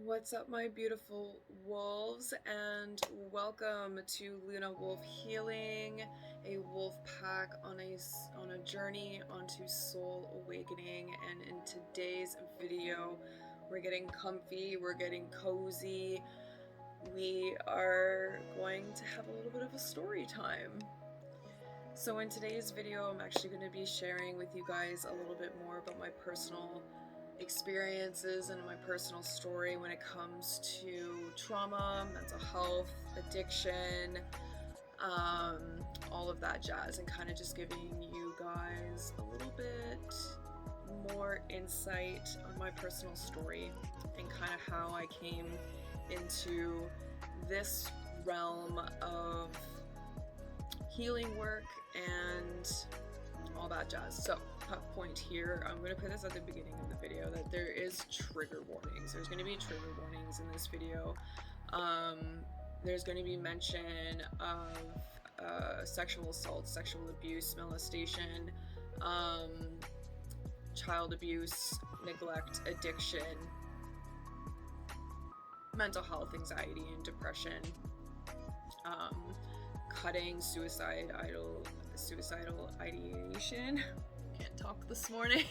What's up, my beautiful wolves, and welcome to Luna Wolf Healing, a wolf pack on a journey onto soul awakening. And in today's video, we're getting comfy, we're getting cozy. We are going to have a little bit of a story time. So in today's video, I'm actually going to be sharing with you guys a little bit more about my personal experiences and my personal story when it comes to trauma, mental health, addiction, all of that jazz, and kind of just giving you guys a little bit more insight on my personal story and kind of how I came into this realm of healing work and all that jazz. So, point here, I'm going to put this at the beginning of the video that there is trigger warnings. There's going to be trigger warnings in this video. There's going to be mention of sexual assault, sexual abuse, molestation, child abuse, neglect, addiction, mental health, anxiety, and depression, cutting, suicidal ideation. Can't talk this morning.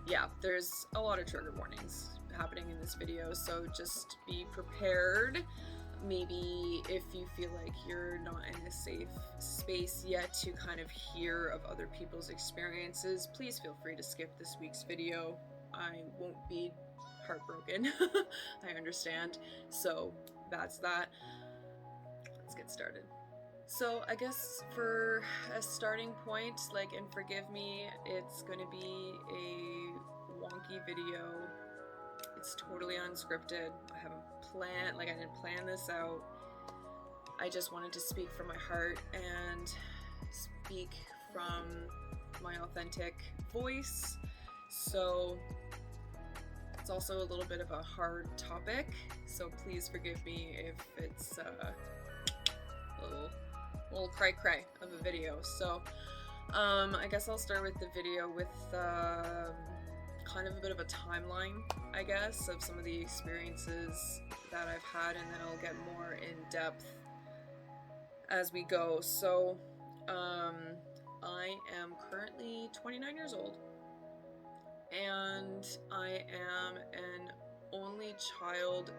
Yeah, there's a lot of trigger warnings happening in this video, so just be prepared. Maybe if you feel like you're not in a safe space yet to kind of hear of other people's experiences, please feel free to skip this week's video. I won't be heartbroken. I understand. So that's that. Let's get started. So I guess for a starting point, and forgive me, it's going to be a wonky video. It's totally unscripted. I haven't planned, I didn't plan this out. I just wanted to speak from my heart and speak from my authentic voice. So it's also a little bit of a hard topic, so please forgive me if it's a little cray cray of a video. So I guess I'll start with the video with kind of a bit of a timeline, I guess, of some of the experiences that I've had, and then I'll get more in depth as we go. So I am currently 29 years old, and I am an only child,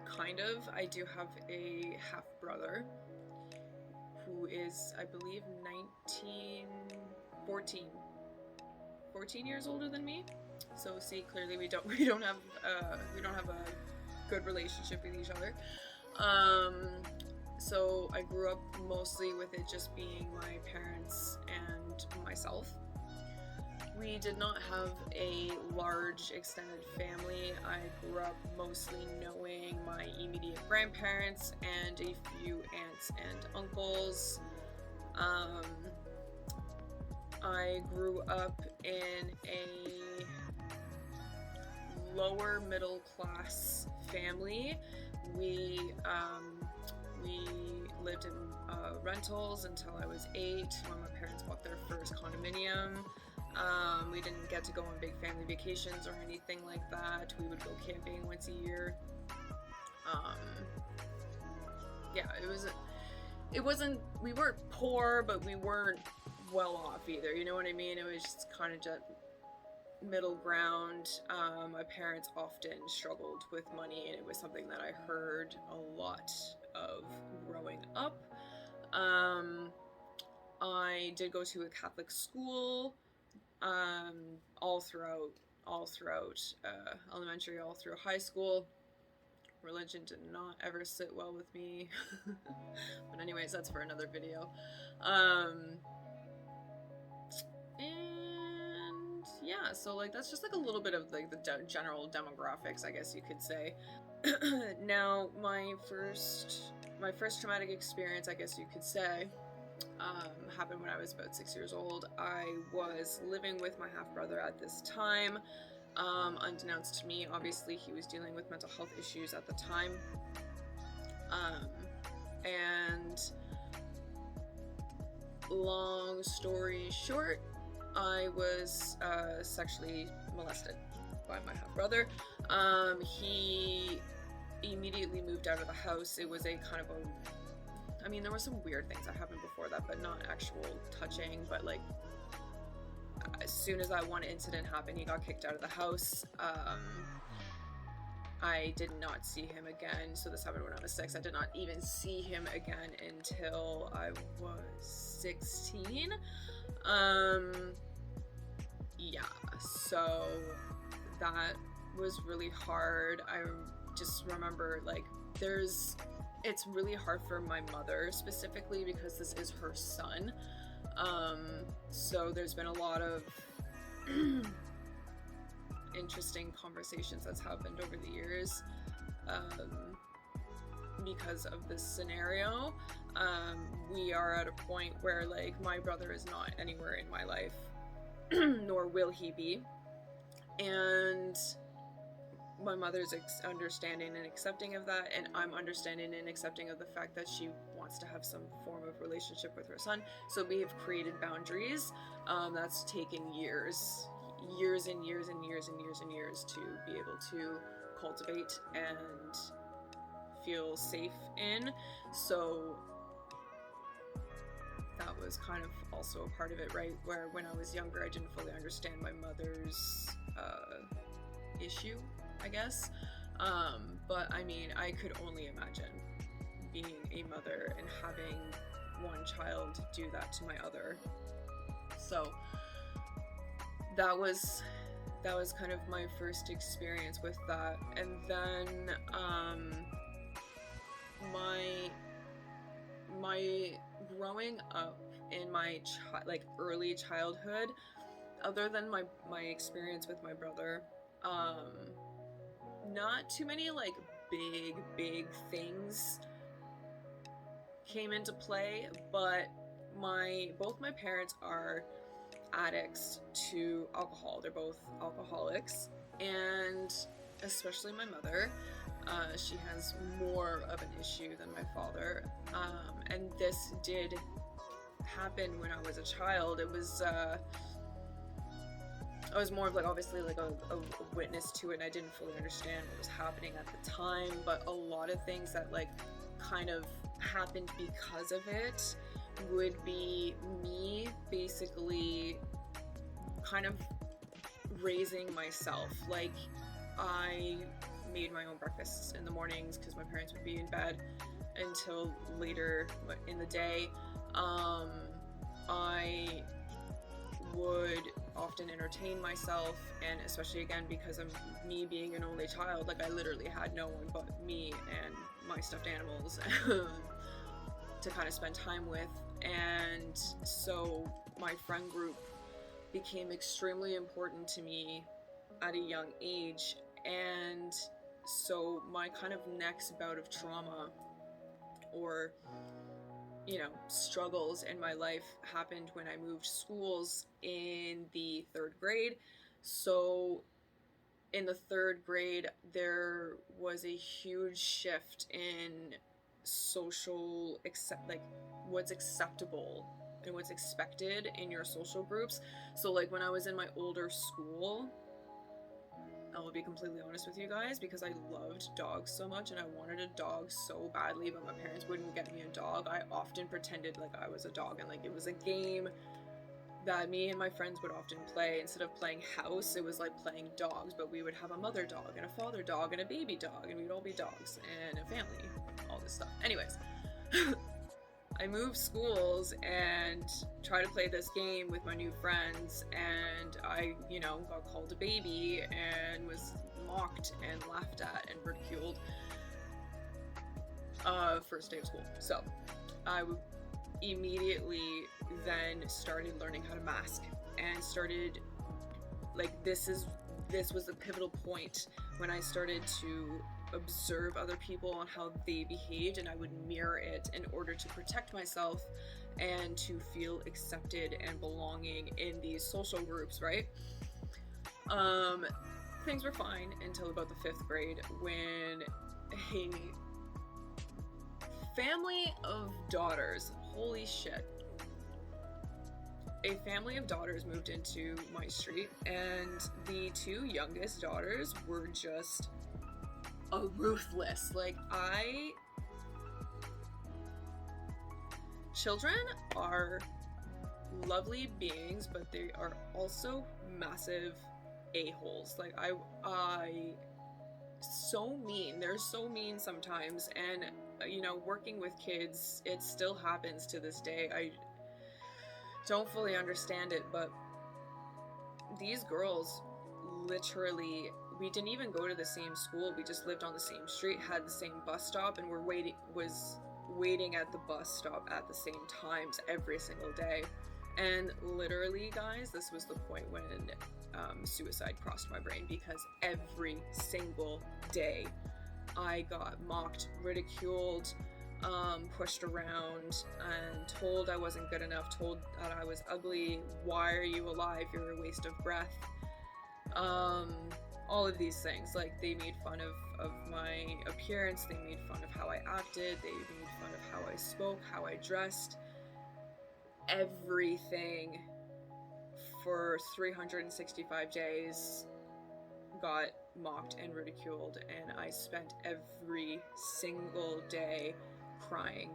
kind of. I do have a half brother who is, I believe, 14 years older than me. So see, clearly we don't have a good relationship with each other. So I grew up mostly with it just being my parents and myself. We did not have a large extended family. I grew up mostly knowing my immediate grandparents and a few aunts and uncles. I grew up in a lower middle class family. We lived in rentals until I was 8, when my parents bought their first condominium. We didn't get to go on big family vacations or anything like that. We would go camping once a year. Yeah, we weren't poor, but we weren't well off either, you know what I mean? It was just kind of just middle ground. My parents often struggled with money, and it was something that I heard a lot of growing up. I did go to a Catholic school all throughout elementary, all through high school. Religion did not ever sit well with me. But anyways, that's for another video. And yeah, so that's just a little bit of the general demographics, I guess you could say. Now, my first traumatic experience, I guess you could say, happened when I was about 6 years old. I was living with my half-brother at this time. Unbeknownst to me, obviously, he was dealing with mental health issues at the time. And long story short, I was sexually molested by my half brother. He immediately moved out of the house. It was a kind of a, I mean, there were some weird things that happened before that, but not actual touching, but like as soon as that one incident happened, he got kicked out of the house. I did not see him again. So this happened when I was 6. I did not even see him again until I was 16. Yeah, so that was really hard. I just remember like it's really hard for my mother specifically because this is her son. So there's been a lot of interesting conversations that's happened over the years because of this scenario. We are at a point where like my brother is not anywhere in my life, nor will he be, and my mother's understanding and accepting of that, and I'm understanding and accepting of the fact that she wants to have some form of relationship with her son. So we have created boundaries that's taken years and years and years and years and years to be able to cultivate and feel safe in. So that was kind of also a part of it, right? Where when I was younger, I didn't fully understand my mother's issue, I guess. But I mean, I could only imagine being a mother and having one child do that to my other. So that was kind of my first experience with that. And then my growing up in my early childhood, other than my experience with my brother, not too many like big things came into play, but both my parents are addicts to alcohol. They're both alcoholics, and especially my mother, she has more of an issue than my father, and this did happen when I was a child. It was I was more of like obviously like a witness to it, and I didn't fully understand what was happening at the time, but a lot of things that like kind of happened because of it would be me basically kind of raising myself. Like I made my own breakfasts in the mornings because my parents would be in bed until later in the day. I would often entertain myself, and especially again because of me being an only child, like I literally had no one but me and my stuffed animals to kind of spend time with. And so my friend group became extremely important to me at a young age, and so my kind of next bout of trauma or struggles in my life happened when I moved schools in the 3rd grade. So in the 3rd grade, there was a huge shift in social what's acceptable and what's expected in your social groups. So like when I was in my older school, I will be completely honest with you guys, because I loved dogs so much and I wanted a dog so badly, but my parents wouldn't get me a dog. I often pretended like I was a dog, and like it was a game that me and my friends would often play. Instead of playing house, it was like playing dogs, but we would have a mother dog and a father dog and a baby dog, and we'd all be dogs and a family, all this stuff. Anyways, I moved schools and tried to play this game with my new friends, and I, got called a baby and was mocked and laughed at and ridiculed first day of school. So I immediately then started learning how to mask, and started like this was the pivotal point when I started to observe other people and how they behaved, and I would mirror it in order to protect myself and to feel accepted and belonging in these social groups, right? Things were fine until about the 5th grade, when a family of daughters, holy shit, a family of daughters moved into my street, and the two youngest daughters were just ruthless. Like, children are lovely beings, but they are also massive a-holes. Like, so mean. They're so mean sometimes, and you know, working with kids, it still happens to this day. I don't fully understand it, but these girls, literally, we didn't even go to the same school. We just lived on the same street, had the same bus stop, and was waiting at the bus stop at the same times every single day. And literally, guys, this was the point when suicide crossed my brain, because every single day I got mocked, ridiculed, pushed around, and told I wasn't good enough, told that I was ugly, why are you alive, you're a waste of breath, all of these things. Like, they made fun of my appearance, they made fun of how I acted, they made fun of how I spoke, how I dressed, everything. For 365 days got mocked and ridiculed, and I spent every single day crying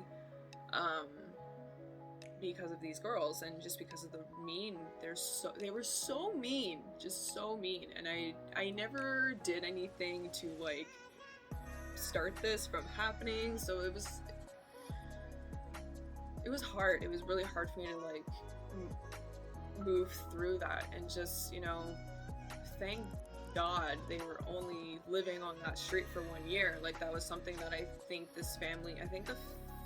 because of these girls, and just because of the mean. They were so mean, just so mean, and I never did anything to like start this from happening, so it was hard. It was really hard for me to like move through that, and just, you know, thank God they were only living on that street for 1 year. Like, that was something that I think the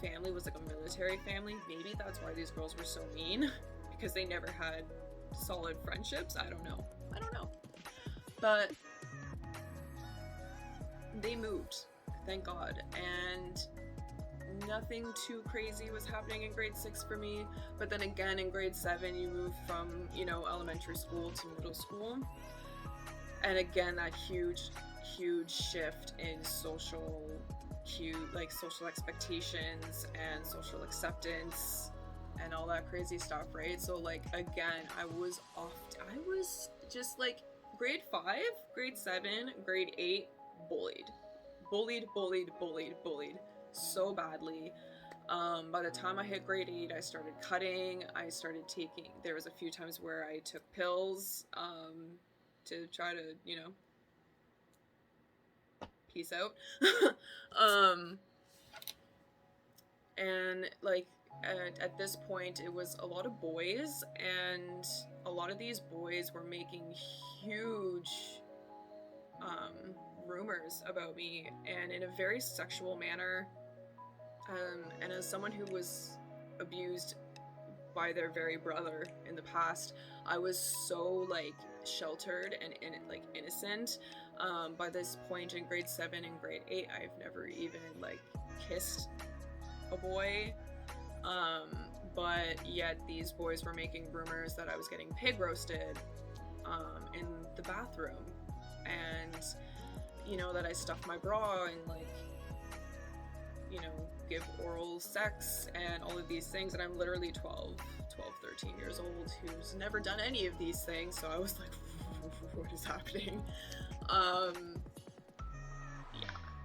family was like a military family. Maybe that's why these girls were so mean, because they never had solid friendships. I don't know, but they moved, thank God, and nothing too crazy was happening in grade 6 for me. But then again, in grade 7, you move from, you know, elementary school to middle school, and again, that huge shift in social expectations and social acceptance and all that crazy stuff, right? So like, again, I was just like grade 5, grade 7, grade 8, bullied so badly. By the time I hit grade 8, I started cutting, there was a few times where I took pills to try to, you know, peace out. And like, at this point, it was a lot of boys, and a lot of these boys were making huge rumors about me, and in a very sexual manner. And as someone who was abused by their very brother in the past, I was so like sheltered and innocent. By this point in grade 7 and grade 8, I've never even like kissed a boy. But yet these boys were making rumors that I was getting pig roasted in the bathroom, and you know, that I stuffed my bra and like, you know, give oral sex and all of these things. And I'm literally 13 years old who's never done any of these things. So I was like, what is happening? Yeah.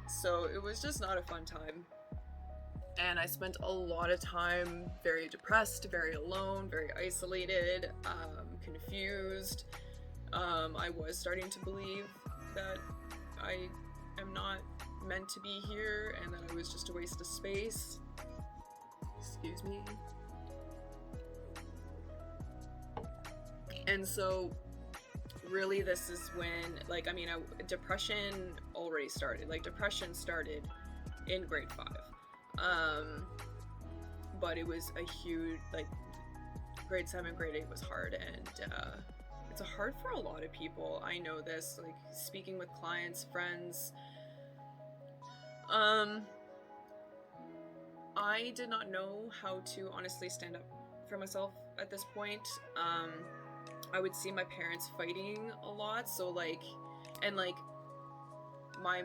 So it was just not a fun time. And I spent a lot of time very depressed, very alone, very isolated, confused. I was starting to believe that I am not meant to be here, and that I was just a waste of space. Excuse me. And so really, this is when, like, I mean, depression already started. Like, depression started in grade 5. But it was a huge, like, grade 7, grade 8 was hard, and it's hard for a lot of people. I know this, like, speaking with clients, friends. I did not know how to honestly stand up for myself at this point. I would see my parents fighting a lot, so like, and like my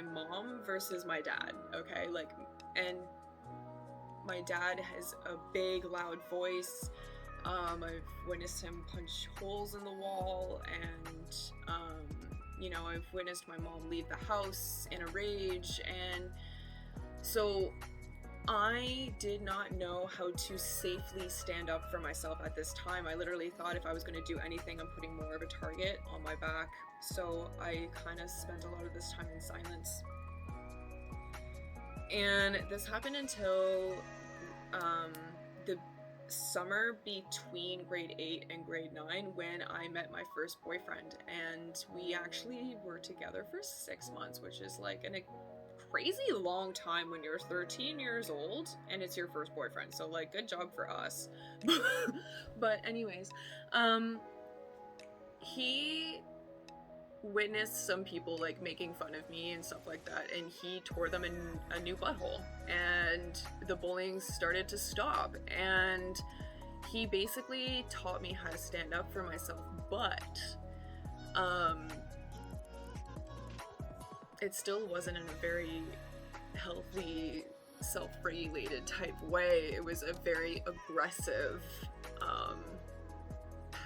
mom versus my dad, okay, like, and my dad has a big loud voice, I've witnessed him punch holes in the wall, and I've witnessed my mom leave the house in a rage. And so I did not know how to safely stand up for myself at this time. I literally thought if I was going to do anything, I'm putting more of a target on my back. So I kind of spent a lot of this time in silence. And this happened until the summer between grade 8 and grade 9, when I met my first boyfriend. And we actually were together for 6 months, which is like a crazy long time when you're 13 years old and it's your first boyfriend. So like, good job for us. But anyways, he witnessed some people like making fun of me and stuff like that, and he tore them in a new butthole, and the bullying started to stop. And he basically taught me how to stand up for myself, but it still wasn't in a very healthy, self-regulated type way. It was a very aggressive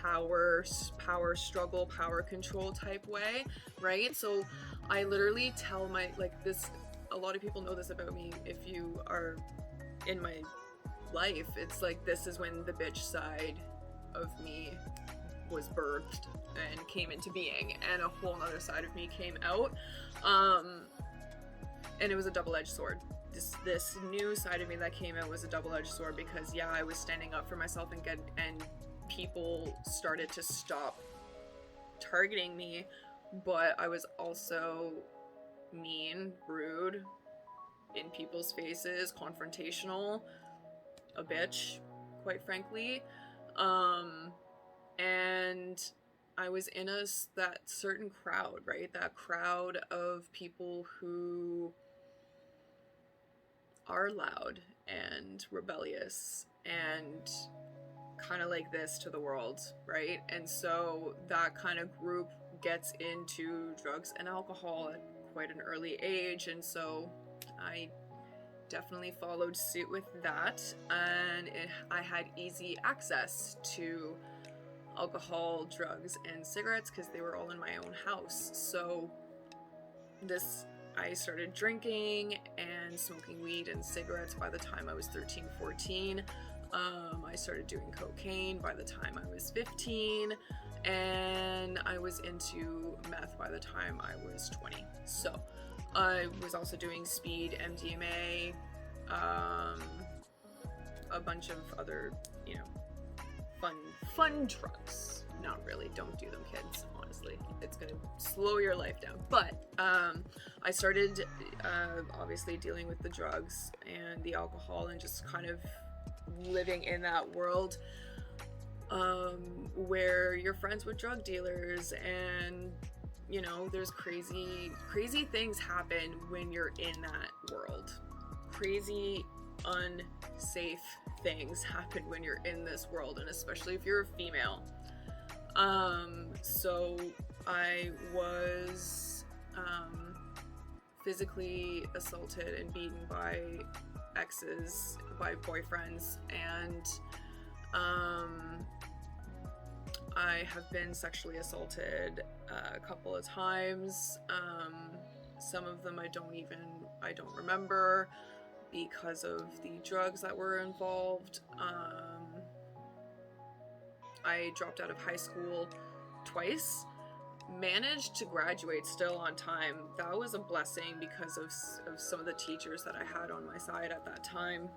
power struggle, power control type way, right? So I literally tell a lot of people know this about me. If you are in my life, it's like, this is when the bitch side of me was birthed and came into being, and a whole other side of me came out, and it was a double-edged sword. This new side of me that came out was a double-edged sword, because yeah, I was standing up for myself, and people started to stop targeting me, but I was also mean, rude, in people's faces, confrontational, a bitch, quite frankly. And I was in that certain crowd, right? That crowd of people who are loud and rebellious and kind of like this to the world, right? And so that kind of group gets into drugs and alcohol at quite an early age, and so I definitely followed suit with that, and I had easy access to alcohol, drugs, and cigarettes because they were all in my own house. So I started drinking and smoking weed and cigarettes by the time I was 13, 14. I started doing cocaine by the time I was 15, and I was into meth by the time I was 20. So I was also doing speed, MDMA, a bunch of other, fun drugs. Not really, don't do them, kids, honestly. It's gonna slow your life down. But I started obviously dealing with the drugs and the alcohol, and just kind of living in that world where you're friends with drug dealers, and there's crazy things happen when you're in that world. Crazy, unsafe things happen when you're in this world, and especially if you're a female. So I was physically assaulted and beaten by exes, by boyfriends, and I have been sexually assaulted a couple of times. Some of them I don't remember because of the drugs that were involved. I dropped out of high school twice, managed to graduate still on time. That was a blessing because of some of the teachers that I had on my side at that time.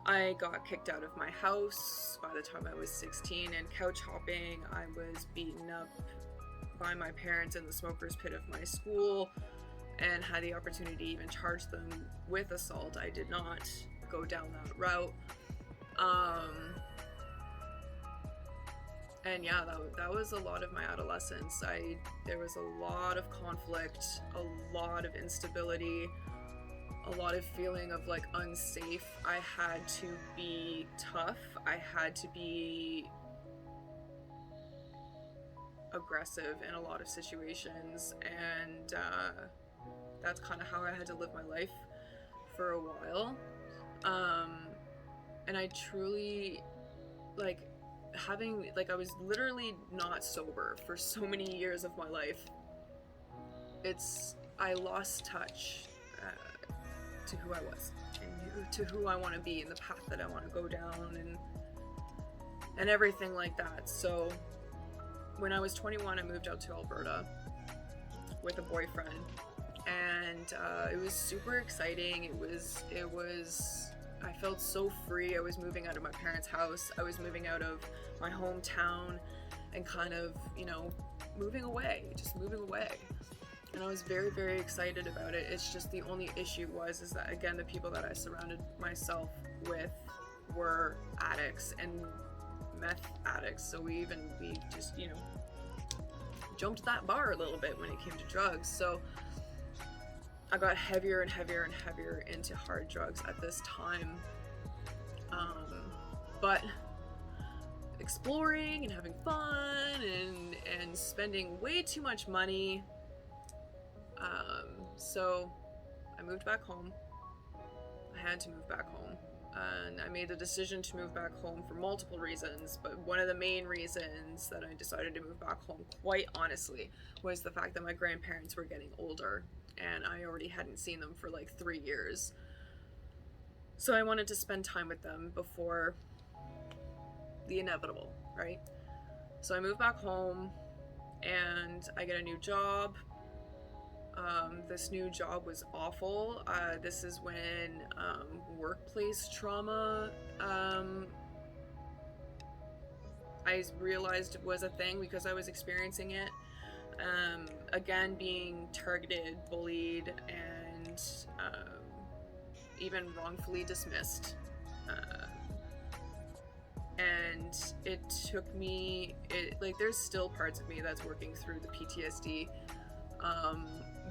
I got kicked out of my house by the time I was 16, and couch hopping. I was beaten up by my parents in the smoker's pit of my school, and had the opportunity to even charge them with assault. I did not go down that route. And yeah, that was a lot of my adolescence. There was a lot of conflict, a lot of instability, a lot of feeling of like unsafe. I had to be tough. I had to be aggressive in a lot of situations, and that's kind of how I had to live my life for a while. And I truly, like, having, like, I was literally not sober for so many years of my life. I lost touch to who I was and to who I want to be and the path that I want to go down and everything like that. So when I was 21, I moved out to Alberta with a boyfriend, and it was super exciting. It was I felt so free. I was moving out of my parents' house. I was moving out of my hometown and kind of, you know, moving away. And I was very, very excited about it. It's just the only issue is that, again, the people that I surrounded myself with were addicts and meth addicts. So we just, you know, jumped that bar a little bit when it came to drugs. So I got heavier and heavier and heavier into hard drugs at this time. But exploring and having fun and spending way too much money. So I moved back home. I had to move back home. And I made the decision to move back home for multiple reasons, but one of the main reasons that I decided to move back home, quite honestly, was the fact that my grandparents were getting older, and I already hadn't seen them for like 3 years. So I wanted to spend time with them before the inevitable, right? So I moved back home, and I get a new job. This new job was awful. This is when workplace trauma, I realized it was a thing because I was experiencing it. Again, being targeted, bullied, and even wrongfully dismissed. And it took me, there's still parts of me that's working through the PTSD.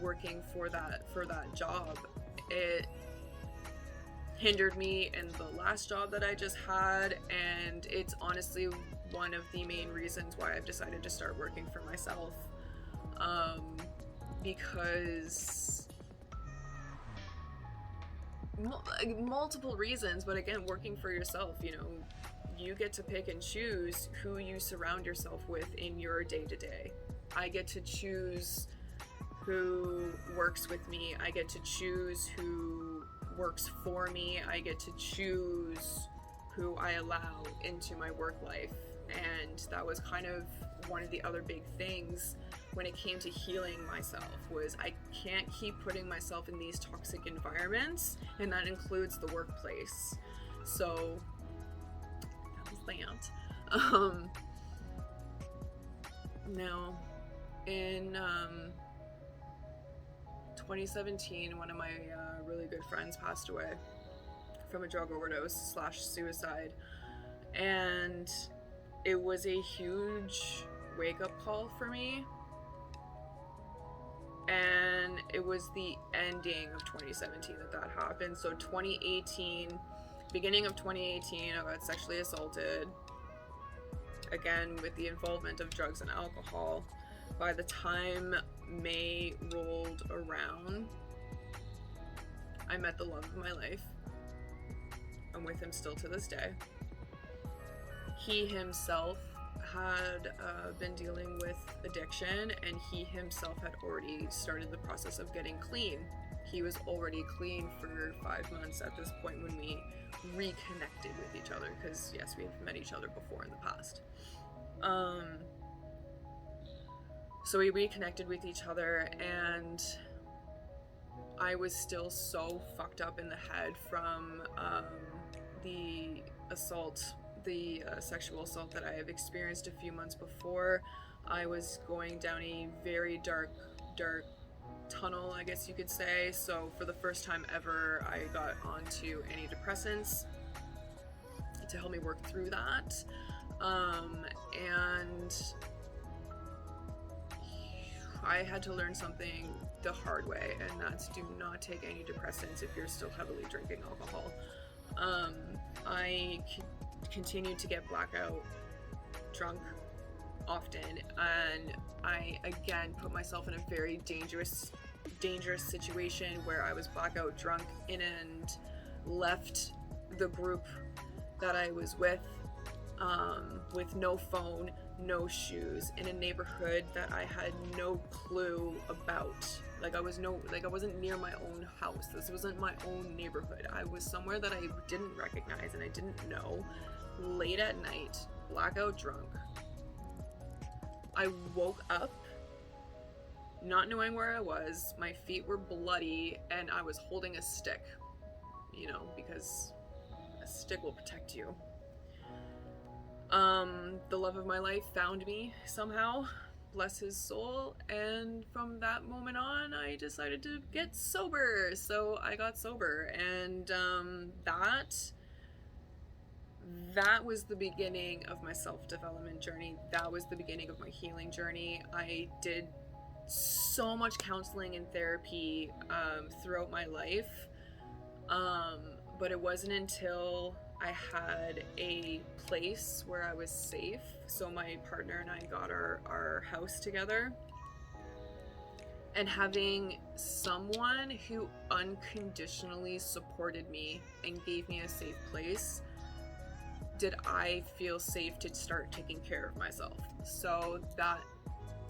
Working for that job, it hindered me in the last job that I just had, and it's honestly one of the main reasons why I've decided to start working for myself, because multiple reasons, but again, working for yourself, you know, you get to pick and choose who you surround yourself with in your day-to-day. I get to choose who works with me. I get to choose who works for me. I get to choose who I allow into my work life. And that was kind of one of the other big things when it came to healing myself, was I can't keep putting myself in these toxic environments, and that includes the workplace. So that was that. Now in 2017, one of my really good friends passed away from a drug overdose / suicide, and it was a huge wake-up call for me, and it was the ending of 2017 that happened. So 2018, beginning of 2018, I got sexually assaulted, again with the involvement of drugs and alcohol. By the time May rolled around, I met the love of my life. I'm with him still to this day. He himself had been dealing with addiction, and he himself had already started the process of getting clean. He was already clean for 5 months at this point when we reconnected with each other, because yes, we have met each other before in the past. So we reconnected with each other, and I was still so fucked up in the head from the assault, the sexual assault that I have experienced a few months before. I was going down a very dark tunnel, I guess you could say. So for the first time ever, I got onto antidepressants to help me work through that. And I had to learn something the hard way, and that's do not take antidepressants if you're still heavily drinking alcohol. I continued to get blackout drunk often, and I again put myself in a very dangerous situation where I was blackout drunk and left the group that I was with with no phone, no shoes, in a neighborhood that I had no clue about. Like I wasn't near my own house. This wasn't my own neighborhood. I was somewhere that I didn't recognize and I didn't know. Late at night, blackout drunk. I woke up not knowing where I was. My feet were bloody and I was holding a stick, you know, because a stick will protect you. The love of my life found me somehow, bless his soul, and from that moment on I decided to get sober. So I got sober, and that was the beginning of my self-development journey. That was the beginning of my healing journey. I did so much counseling and therapy throughout my life, but it wasn't until I had a place where I was safe. So my partner and I got our house together, and having someone who unconditionally supported me and gave me a safe place, did I feel safe to start taking care of myself. So that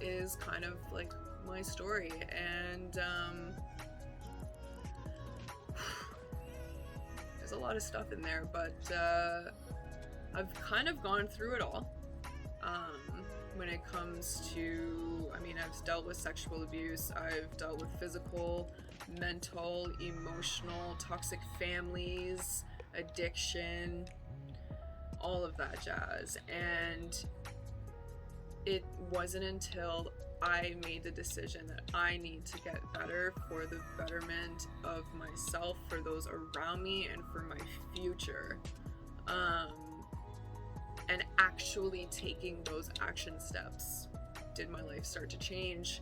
is kind of like my story, and there's a lot of stuff in there, but I've kind of gone through it all. When it comes to, I mean, I've dealt with sexual abuse, I've dealt with physical, mental, emotional, toxic families, addiction, all of that jazz. And it wasn't until I made the decision that I need to get better for the betterment of myself, for those around me, and for my future. And actually taking those action steps did my life start to change.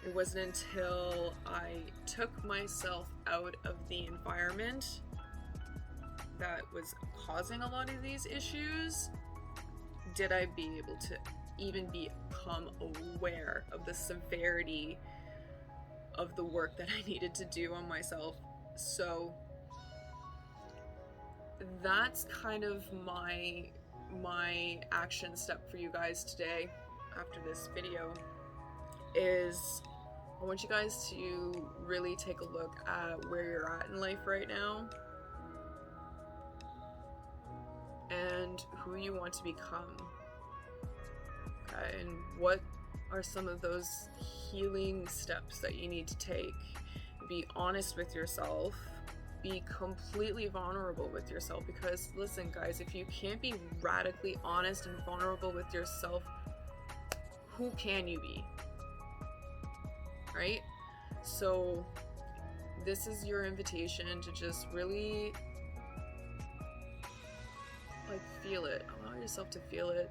It wasn't until I took myself out of the environment that was causing a lot of these issues did I be able to even become aware of the severity of the work that I needed to do on myself. So that's kind of my action step for you guys today after this video is I want you guys to really take a look at where you're at in life right now and who you want to become. Okay, and what are some of those healing steps that you need to take? Be honest with yourself. Be completely vulnerable with yourself, because listen guys, if you can't be radically honest and vulnerable with yourself, who can you be? Right? So this is your invitation to just really like feel it. Allow yourself to feel it.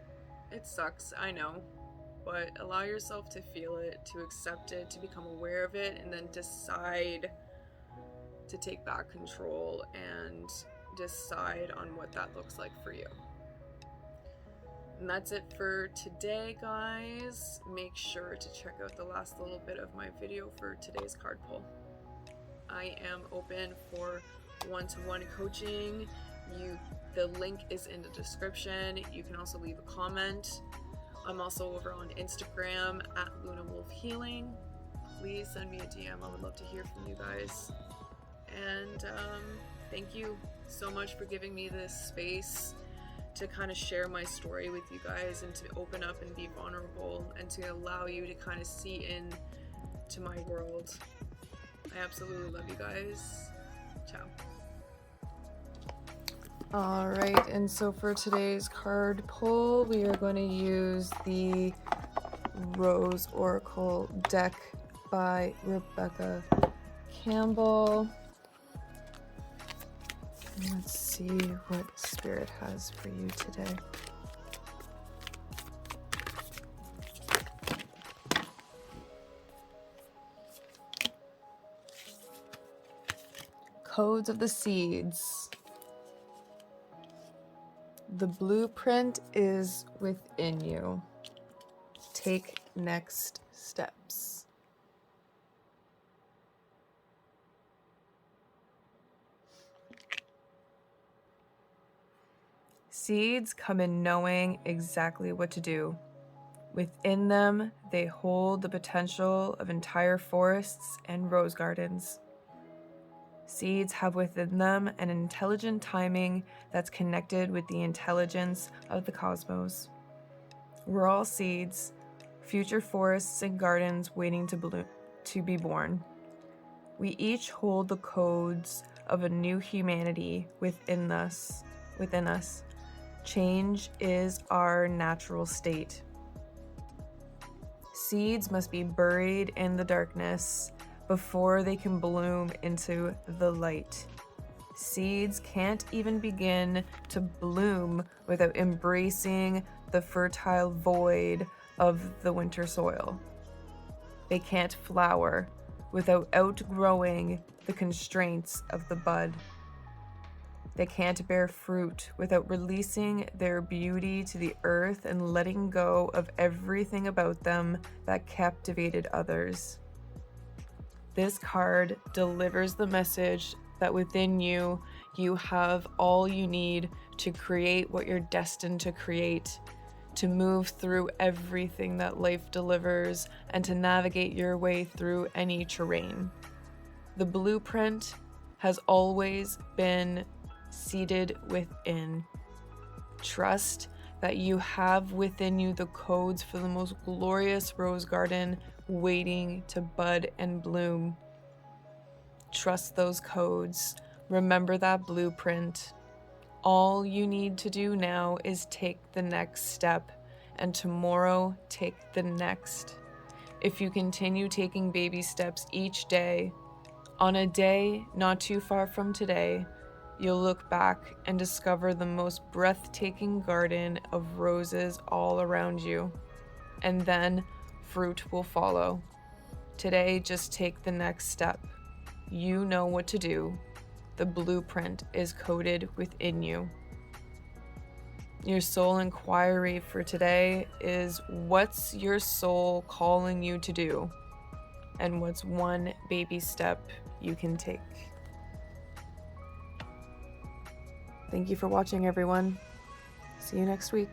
It sucks, I know, but allow yourself to feel it, to accept it, to become aware of it, and then decide to take back control and decide on what that looks like for you. And that's it for today, guys. Make sure to check out the last little bit of my video for today's card pull. I am open for one-to-one coaching. The link is in the description. You can also leave a comment. I'm also over on Instagram at Luna Wolf Healing. Please send me a DM. I would love to hear from you guys. And thank you so much for giving me this space to kind of share my story with you guys and to open up and be vulnerable and to allow you to kind of see into my world. I absolutely love you guys. Ciao. All right, and so for today's card pull, we are going to use the Rose Oracle deck by Rebecca Campbell. Let's see what Spirit has for you today. Codes of the Seeds. The blueprint is within you. Take next steps. Seeds come in knowing exactly what to do. Within them, they hold the potential of entire forests and rose gardens. Seeds have within them an intelligent timing that's connected with the intelligence of the cosmos. We're all seeds, future forests and gardens waiting to be born. We each hold the codes of a new humanity within us. Change is our natural state. Seeds must be buried in the darkness before they can bloom into the light. Seeds can't even begin to bloom without embracing the fertile void of the winter soil. They can't flower without outgrowing the constraints of the bud. They can't bear fruit without releasing their beauty to the earth and letting go of everything about them that captivated others. This card delivers the message that within you, you have all you need to create what you're destined to create, to move through everything that life delivers, and to navigate your way through any terrain. The blueprint has always been seated within. Trust that you have within you the codes for the most glorious rose garden waiting to bud and bloom. Trust those codes. Remember that blueprint. All you need to do now is take the next step, and tomorrow take the next. If you continue taking baby steps each day, on a day not too far from today, you'll look back and discover the most breathtaking garden of roses all around you. And then fruit will follow. Today, just take the next step. You know what to do. The blueprint is coded within you. Your soul inquiry for today is, what's your soul calling you to do? And what's one baby step you can take? Thank you for watching, everyone. See you next week.